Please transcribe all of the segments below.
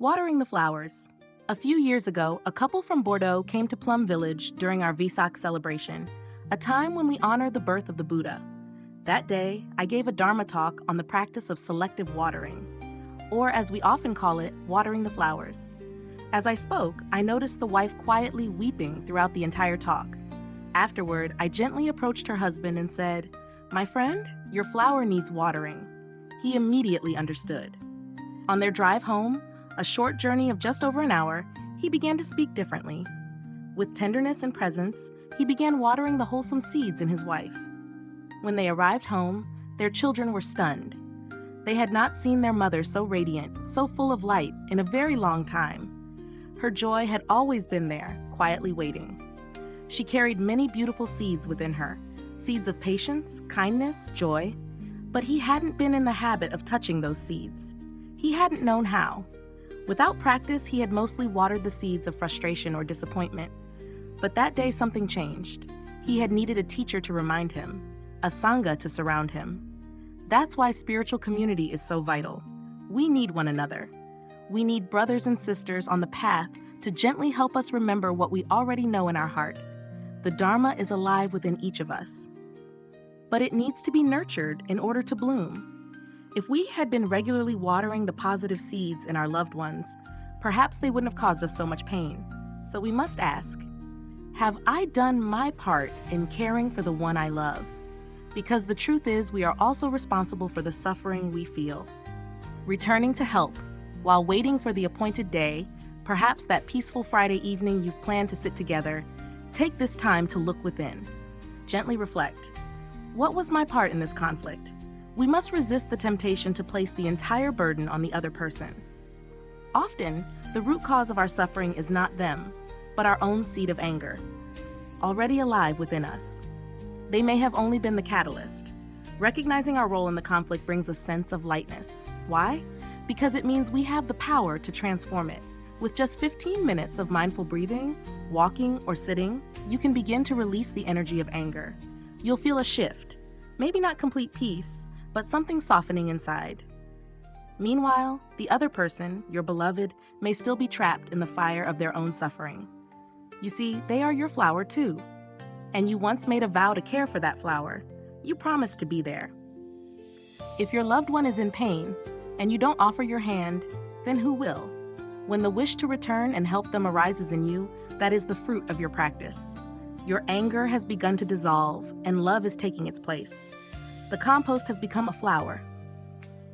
Watering the flowers. A few years ago, a couple from Bordeaux came to Plum Village during our Vesak celebration, a time when we honor the birth of the Buddha. That day, I gave a Dharma talk on the practice of selective watering, or as we often call it, watering the flowers. As I spoke, I noticed the wife quietly weeping throughout the entire talk. Afterward, I gently approached her husband and said, "My friend, your flower needs watering." He immediately understood. On their drive home, a short journey of just over an hour, he began to speak differently. With tenderness and presence, he began watering the wholesome seeds in his wife. When they arrived home, their children were stunned. They had not seen their mother so radiant, so full of light, in a very long time. Her joy had always been there, quietly waiting. She carried many beautiful seeds within her, seeds of patience, kindness, joy, but he hadn't been in the habit of touching those seeds. He hadn't known how. Without practice, he had mostly watered the seeds of frustration or disappointment. But that day something changed. He had needed a teacher to remind him, a sangha to surround him. That's why spiritual community is so vital. We need one another. We need brothers and sisters on the path to gently help us remember what we already know in our heart. The Dharma is alive within each of us. But it needs to be nurtured in order to bloom. If we had been regularly watering the positive seeds in our loved ones, perhaps they wouldn't have caused us so much pain. So we must ask, have I done my part in caring for the one I love? Because the truth is, we are also responsible for the suffering we feel. Returning to help, while waiting for the appointed day, perhaps that peaceful Friday evening you've planned to sit together, take this time to look within. Gently reflect. What was my part in this conflict? We must resist the temptation to place the entire burden on the other person. Often, the root cause of our suffering is not them, but our own seed of anger, already alive within us. They may have only been the catalyst. Recognizing our role in the conflict brings a sense of lightness. Why? Because it means we have the power to transform it. With just 15 minutes of mindful breathing, walking, or sitting, you can begin to release the energy of anger. You'll feel a shift, maybe not complete peace, but something softening inside. Meanwhile, the other person, your beloved, may still be trapped in the fire of their own suffering. You see, they are your flower too. And you once made a vow to care for that flower. You promised to be there. If your loved one is in pain, and you don't offer your hand, then who will? When the wish to return and help them arises in you, that is the fruit of your practice. Your anger has begun to dissolve, and love is taking its place. The compost has become a flower.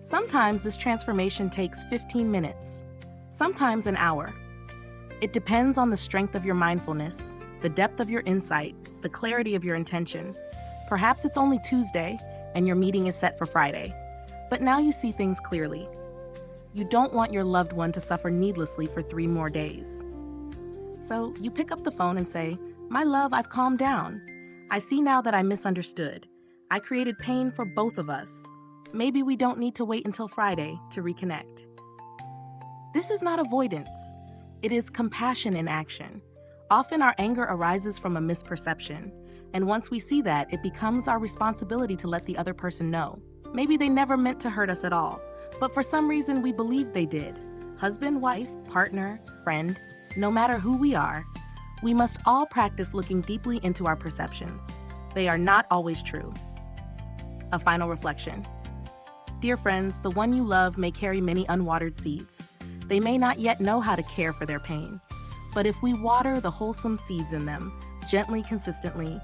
Sometimes this transformation takes 15 minutes, sometimes an hour. It depends on the strength of your mindfulness, the depth of your insight, the clarity of your intention. Perhaps it's only Tuesday, and your meeting is set for Friday. But now you see things clearly. You don't want your loved one to suffer needlessly for 3 more days. So you pick up the phone and say, "My love, I've calmed down. I see now that I misunderstood. I created pain for both of us. Maybe we don't need to wait until Friday to reconnect." This is not avoidance. It is compassion in action. Often our anger arises from a misperception, and once we see that, it becomes our responsibility to let the other person know. Maybe they never meant to hurt us at all, but for some reason we believed they did. Husband, wife, partner, friend, no matter who we are, we must all practice looking deeply into our perceptions. They are not always true. A final reflection. Dear friends, the one you love may carry many unwatered seeds. They may not yet know how to care for their pain. But if we water the wholesome seeds in them, gently, consistently,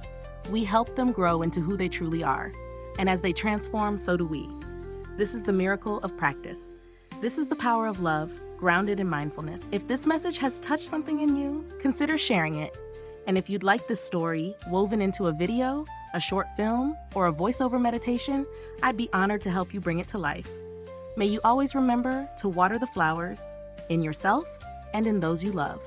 we help them grow into who they truly are. And as they transform, so do we. This is the miracle of practice. This is the power of love, grounded in mindfulness. If this message has touched something in you, consider sharing it. And if you'd like this story woven into a video, a short film, or a voiceover meditation, I'd be honored to help you bring it to life. May you always remember to water the flowers in yourself and in those you love.